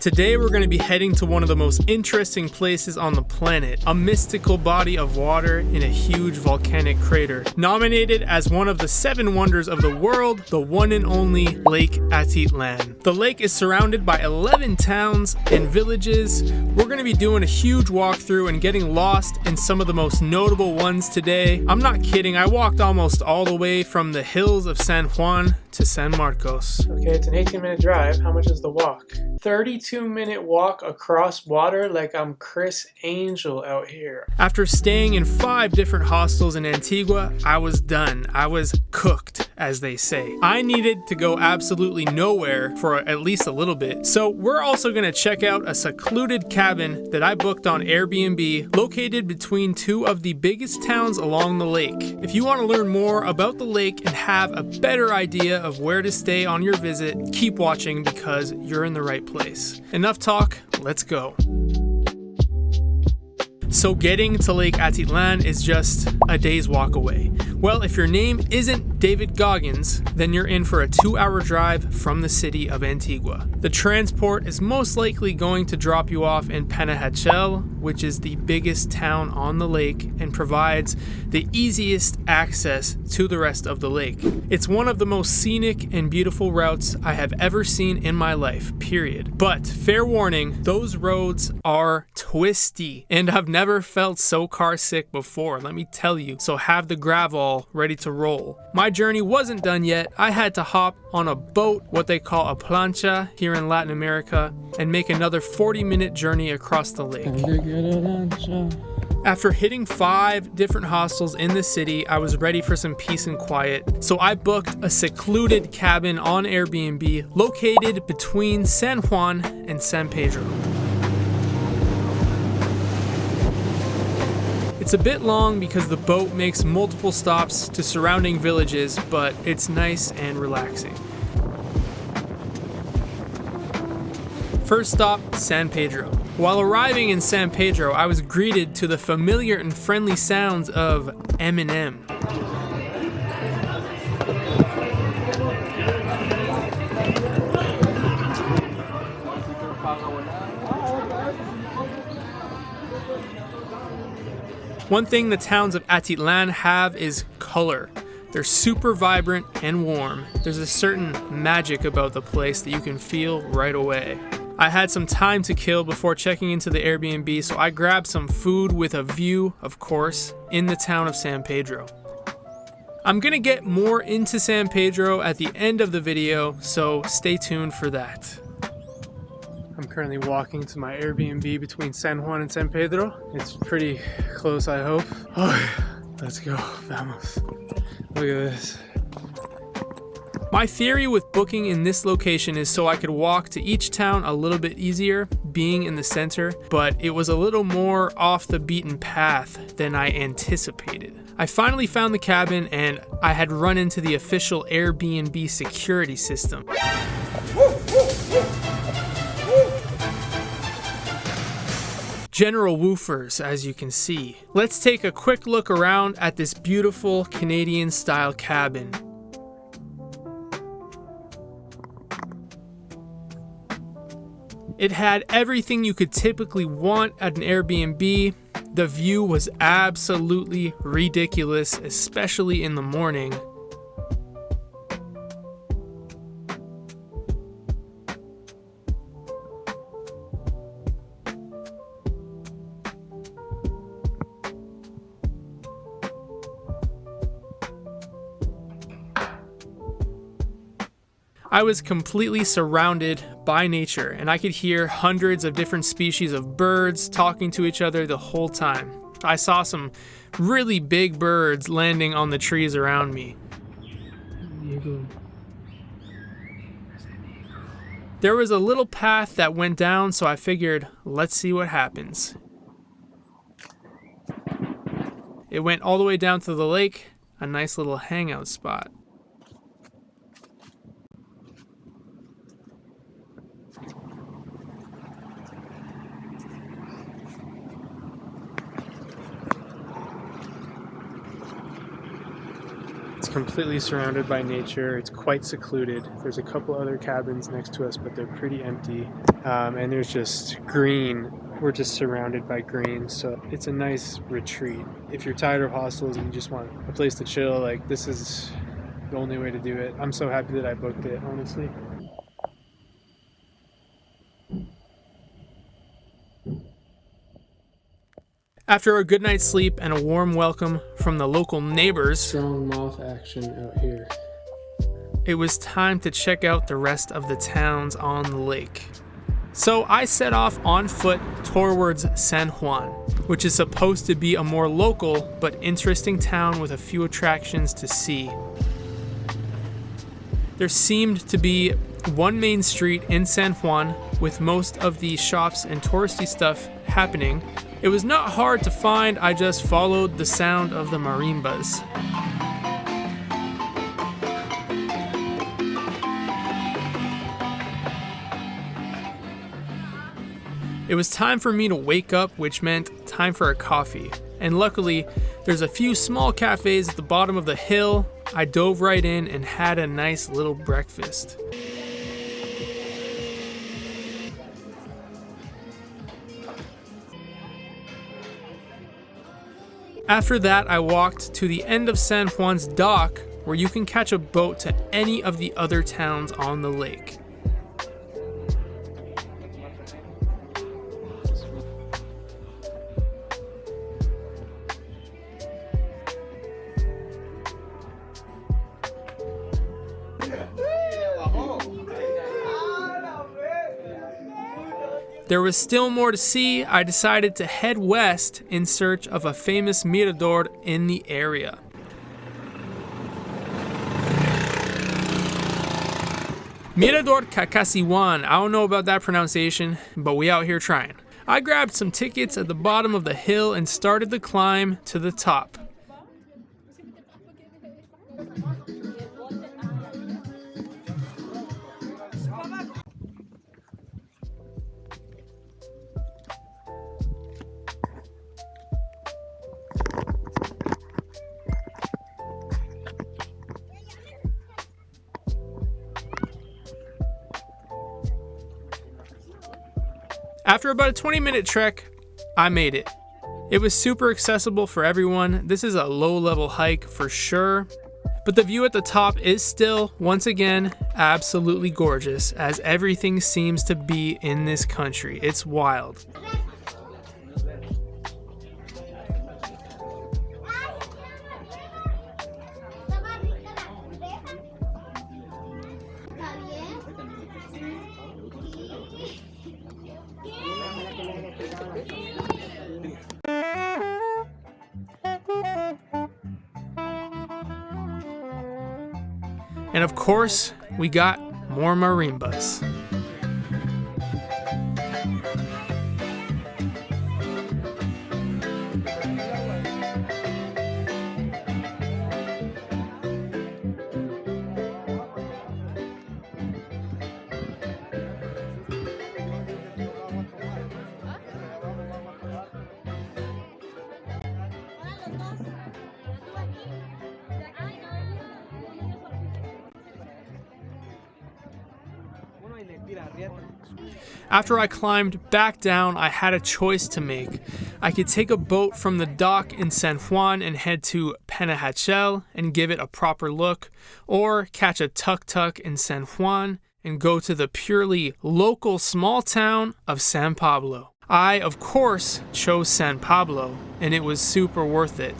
Today we're going to be heading to one of the most interesting places on the planet, a mystical body of water in a huge volcanic crater. Nominated as one of the 7 wonders of the world, the one and only Lake Atitlan. The lake is surrounded by 11 towns and villages. We're going to be doing a huge walkthrough and getting lost in some of the most notable ones today. I'm not kidding, I walked almost all the way from the hills of San Juan to San Marcos. Okay, it's an 18-minute drive. How much is the walk? 32-minute walk across water like I'm Chris Angel out here. After staying in 5 different hostels in Antigua, I was done. I was cooked, as they say. I needed to go absolutely nowhere for at least a little bit. So we're also going to check out a secluded cabin that I booked on Airbnb, located between 2 of the biggest towns along the lake. If you want to learn more about the lake and have a better idea of where to stay on your visit, keep watching because you're in the right place. Enough talk, let's go. So getting to Lake Atitlan is just a day's walk away. Well, if your name isn't David Goggins, then you're in for a 2-hour drive from the city of Antigua. The transport is most likely going to drop you off in Panajachel, which is the biggest town on the lake and provides the easiest access to the rest of the lake. It's one of the most scenic and beautiful routes I have ever seen in my life, period. But fair warning, those roads are twisty, and I've never felt so car sick before, let me tell you. So have the gravel ready to roll. My journey wasn't done yet. I had to hop on a boat, what they call a plancha here in Latin America, and make another 40-minute journey across the lake. After hitting 5 different hostels in the city, I was ready for some peace and quiet. So I booked a secluded cabin on Airbnb located between San Juan and San Pedro. It's a bit long because the boat makes multiple stops to surrounding villages, but it's nice and relaxing. First stop, San Pedro. While arriving in San Pedro, I was greeted to the familiar and friendly sounds of Eminem. One thing the towns of Atitlan have is color. They're super vibrant and warm. There's a certain magic about the place that you can feel right away. I had some time to kill before checking into the Airbnb, so I grabbed some food with a view, of course, in the town of San Pedro. I'm gonna get more into San Pedro at the end of the video, so stay tuned for that. I'm currently walking to my Airbnb between San Juan and San Pedro. It's pretty close, I hope. Oh, let's go, vamos. Look at this. My theory with booking in this location is so I could walk to each town a little bit easier, being in the center, but it was a little more off the beaten path than I anticipated. I finally found the cabin and I had run into the official Airbnb security system. General woofers, as you can see. Let's take a quick look around at this beautiful Canadian style cabin. It had everything you could typically want at an Airbnb. The view was absolutely ridiculous, especially in the morning. I was completely surrounded by nature, and I could hear hundreds of different species of birds talking to each other the whole time. I saw some really big birds landing on the trees around me. There was a little path that went down, so I figured, let's see what happens. It went all the way down to the lake, a nice little hangout spot. completely surrounded by nature. It's quite secluded. There's a couple other cabins next to us, but they're pretty empty. and there's just green. We're just surrounded by green, so it's a nice retreat. If you're tired of hostels and you just want a place to chill, like, this is the only way to do it. I'm so happy that I booked it, honestly. After a good night's sleep and a warm welcome from the local neighbors, strong moth action out here, it was time to check out the rest of the towns on the lake. So I set off on foot towards San Juan, which is supposed to be a more local but interesting town with a few attractions to see. There seemed to be one main street in San Juan with most of the shops and touristy stuff happening. It was not hard to find, I just followed the sound of the marimbas. It was time for me to wake up, which meant time for a coffee. And luckily, there's a few small cafes at the bottom of the hill. I dove right in and had a nice little breakfast. After that, I walked to the end of San Juan's dock, where you can catch a boat to any of the other towns on the lake. There was still more to see. I decided to head west in search of a famous mirador in the area. Mirador Cacasiwan. I don't know about that pronunciation, but we out here trying. I grabbed some tickets at the bottom of the hill and started the climb to the top. After about a 20-minute trek, I made it. It was super accessible for everyone. This is a low-level hike for sure, but the view at the top is still, once again, absolutely gorgeous, as everything seems to be in this country. It's wild. And of course, we got more marimbas. After I climbed back down, I had a choice to make. I could take a boat from the dock in San Juan and head to Panajachel and give it a proper look, or catch a tuk-tuk in San Juan and go to the purely local small town of San Pablo. I, of course, chose San Pablo, and it was super worth it.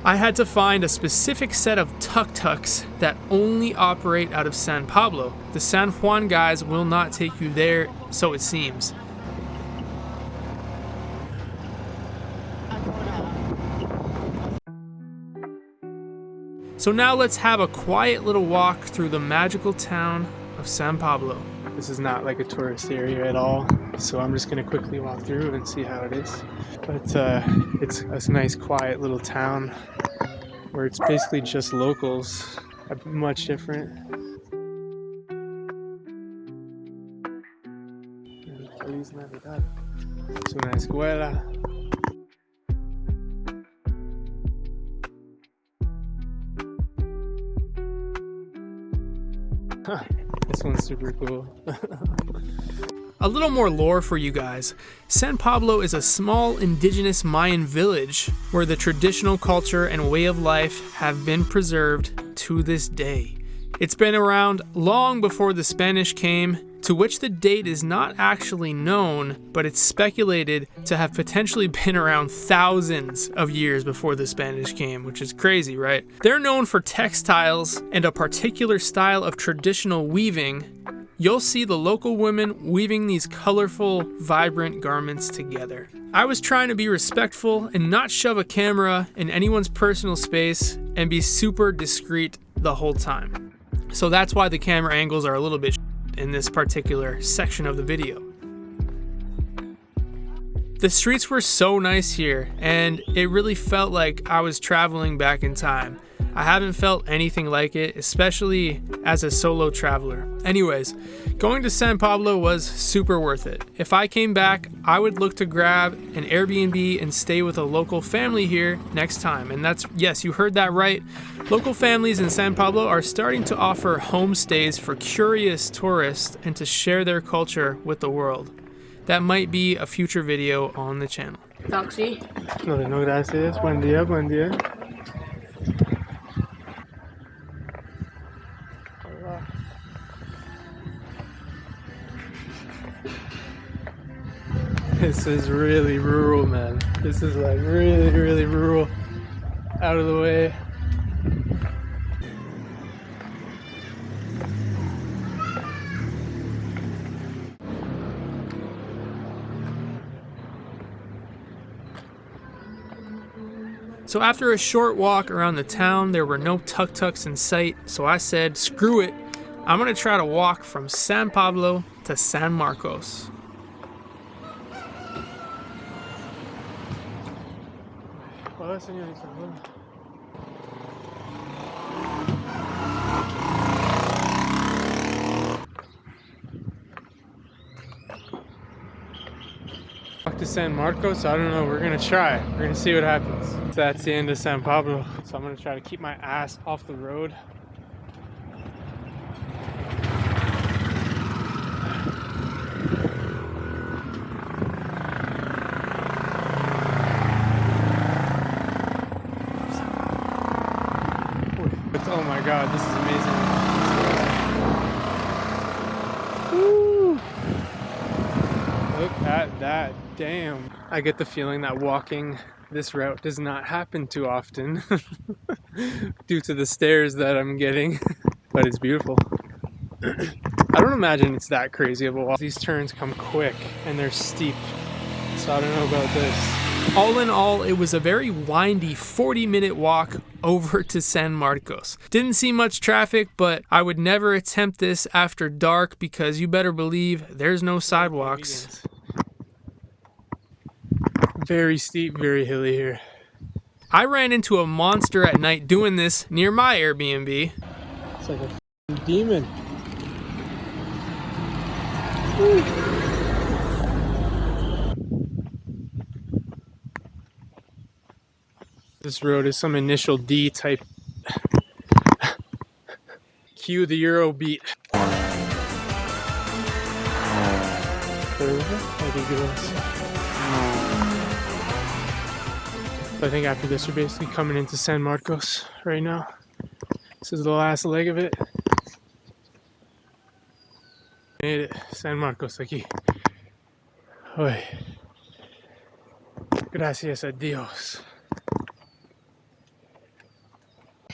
I had to find a specific set of tuk-tuks that only operate out of San Pablo. The San Juan guys will not take you there, so it seems. So now let's have a quiet little walk through the magical town of San Pablo. This is not like a tourist area at all, so I'm just gonna quickly walk through and see how it is. But it's a nice quiet little town where it's basically just locals, much different. Feliz Navidad. Es una escuela. This one's super cool. A little more lore for you guys. San Pablo is a small indigenous Mayan village where the traditional culture and way of life have been preserved to this day. It's been around long before the Spanish came, to which the date is not actually known, but it's speculated to have potentially been around thousands of years before the Spanish came, which is crazy, right? They're known for textiles and a particular style of traditional weaving. You'll see the local women weaving these colorful, vibrant garments together. I was trying to be respectful and not shove a camera in anyone's personal space and be super discreet the whole time. So that's why the camera angles are a little bit in this particular section of the video. The streets were so nice here, and it really felt like I was traveling back in time. I haven't felt anything like it, especially as a solo traveler. Anyways, going to San Pablo was super worth it. If I came back, I would look to grab an Airbnb and stay with a local family here next time. And that's, yes, you heard that right. Local families in San Pablo are starting to offer homestays for curious tourists and to share their culture with the world. That might be a future video on the channel. Taxi. No, gracias. Buen día, buen día. This is really rural, man. This is like really, really rural. Out of the way. So after a short walk around the town, there were no tuk-tuks in sight, so I said, screw it. I'm gonna try to walk from San Pablo to San Marcos. Hola, señorita. Walk to San Marcos? I don't know. We're gonna try. We're gonna see what happens. That's the end of San Pablo. So I'm gonna try to keep my ass off the road. Oh my god, this is amazing. Woo! Look at that, damn. I get the feeling that walking this route does not happen too often due to the stairs that I'm getting, but it's beautiful. I don't imagine it's that crazy of a walk. These turns come quick and they're steep, so I don't know about this. All in all, it was a very windy 40-minute walk over to San Marcos. Didn't see much traffic, but I would never attempt this after dark because you better believe there's no sidewalks. Very steep, very hilly here. I ran into a monster at night doing this near my Airbnb. It's like a demon. Woo. This road is some initial D type. Cue the Euro beat. I think after this we're basically coming into San Marcos right now. This is the last leg of it. Made it. San Marcos aquí. Oy. Gracias a Dios.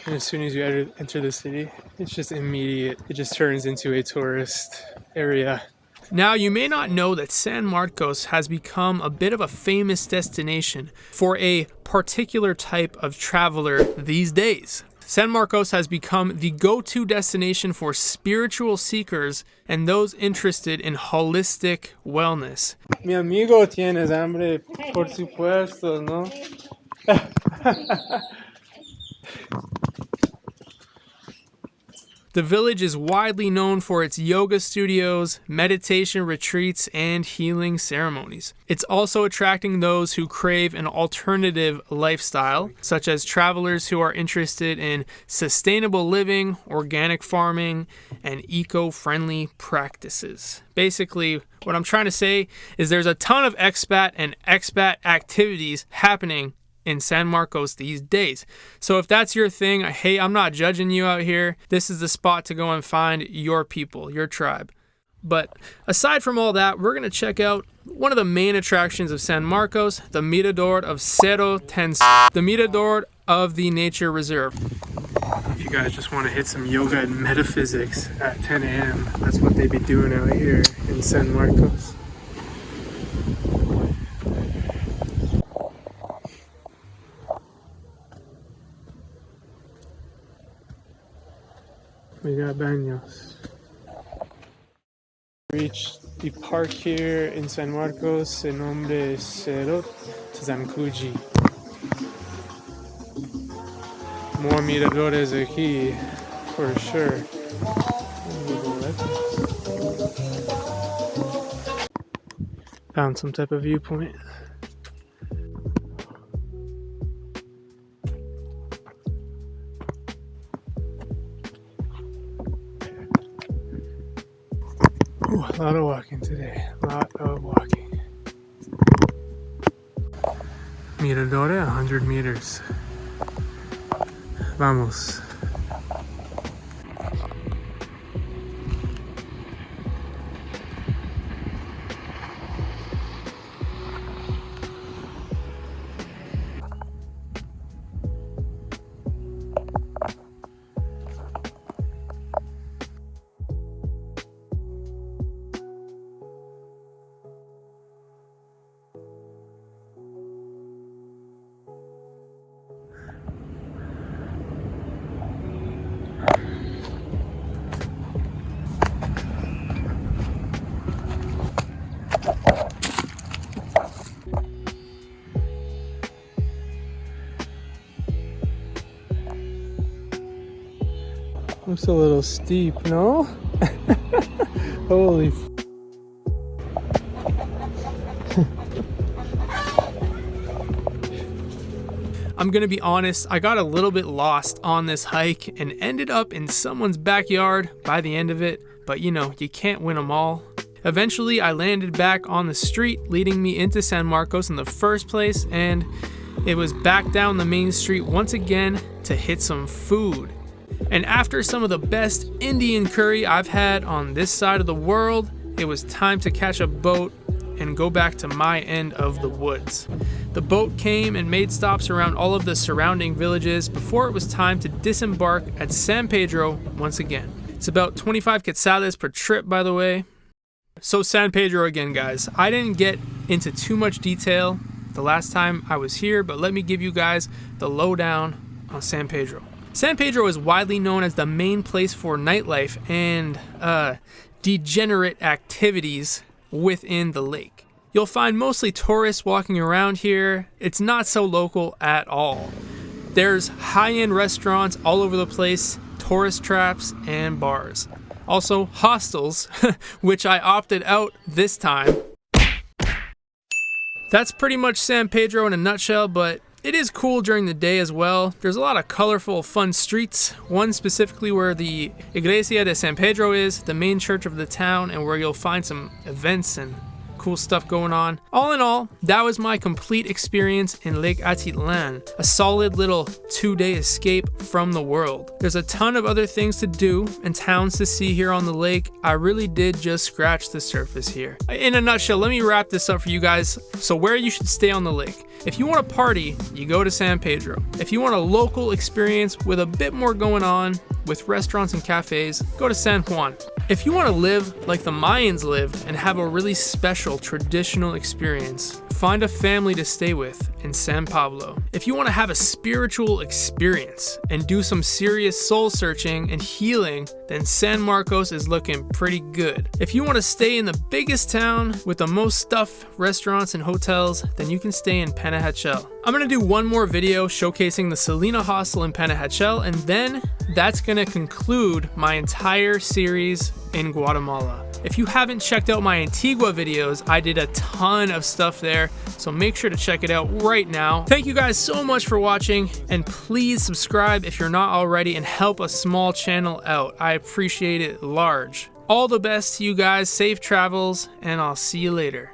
And as soon as you enter the city, it's just immediate. It just turns into a tourist area. Now, you may not know that San Marcos has become a bit of a famous destination for a particular type of traveler these days. San Marcos has become the go-to destination for spiritual seekers and those interested in holistic wellness. Mi amigo, tienes hambre, por supuesto, ¿no? The village is widely known for its yoga studios, meditation retreats, and healing ceremonies. It's also attracting those who crave an alternative lifestyle, such as travelers who are interested in sustainable living, organic farming, and eco-friendly practices. Basically, what I'm trying to say is there's a ton of expat and expat activities happening in San Marcos these days. So if that's your thing, hey, I'm not judging you out here. This is the spot to go and find your people, your tribe. But aside from all that, we're going to check out one of the main attractions of San Marcos, the Mirador of Cerro Tenso, the Mirador of the Nature Reserve. If you guys just want to hit some yoga and metaphysics at 10 a.m., that's what they be doing out here in San Marcos. We got baños. Reached the park here in San Marcos. El nombre es Cerro Tzancuji. More miradores aquí, for sure. Found some type of viewpoint. Ooh, a lot of walking today. A lot of walking. Miradore, 100 meters. Vamos. Looks a little steep, no? Holy f. I'm gonna be honest, I got a little bit lost on this hike and ended up in someone's backyard by the end of it, but you know, you can't win them all. Eventually, I landed back on the street leading me into San Marcos in the first place, and it was back down the main street once again to hit some food. And after some of the best Indian curry I've had on this side of the world, it was time to catch a boat and go back to my end of the woods. The boat came and made stops around all of the surrounding villages before it was time to disembark at San Pedro once again. It's about 25 quetzales per trip, by the way. So San Pedro again, guys. I didn't get into too much detail the last time I was here, but let me give you guys the lowdown on San Pedro. San Pedro is widely known as the main place for nightlife and degenerate activities within the lake. You'll find mostly tourists walking around here. It's not so local at all. There's high-end restaurants all over the place, tourist traps, and bars. Also, hostels, which I opted out this time. That's pretty much San Pedro in a nutshell, but it is cool during the day as well. There's a lot of colorful, fun streets. One specifically where the Iglesia de San Pedro is, the main church of the town, and where you'll find some events and cool stuff going on. All in all, that was my complete experience in Lake Atitlan, a solid little 2-day escape from the world. There's a ton of other things to do and towns to see here on the lake. I really did just scratch the surface here. In a nutshell, let me wrap this up for you guys. So where you should stay on the lake. If you want to party, you go to San Pedro. If you want a local experience with a bit more going on, with restaurants and cafes, go to San Juan. If you want to live like the Mayans lived and have a really special traditional experience, find a family to stay with in San Pablo. If you want to have a spiritual experience and do some serious soul searching and healing, then San Marcos is looking pretty good. If you want to stay in the biggest town with the most stuff, restaurants, and hotels, then you can stay in Panajachel. I'm going to do one more video showcasing the Selena Hostel in Panajachel, and then that's going to conclude my entire series in Guatemala. If you haven't checked out my Antigua videos, I did a ton of stuff there, so make sure to check it out right now. Thank you guys so much for watching, and please subscribe if you're not already and help a small channel out. I appreciate it large. All the best to you guys, safe travels, and I'll see you later.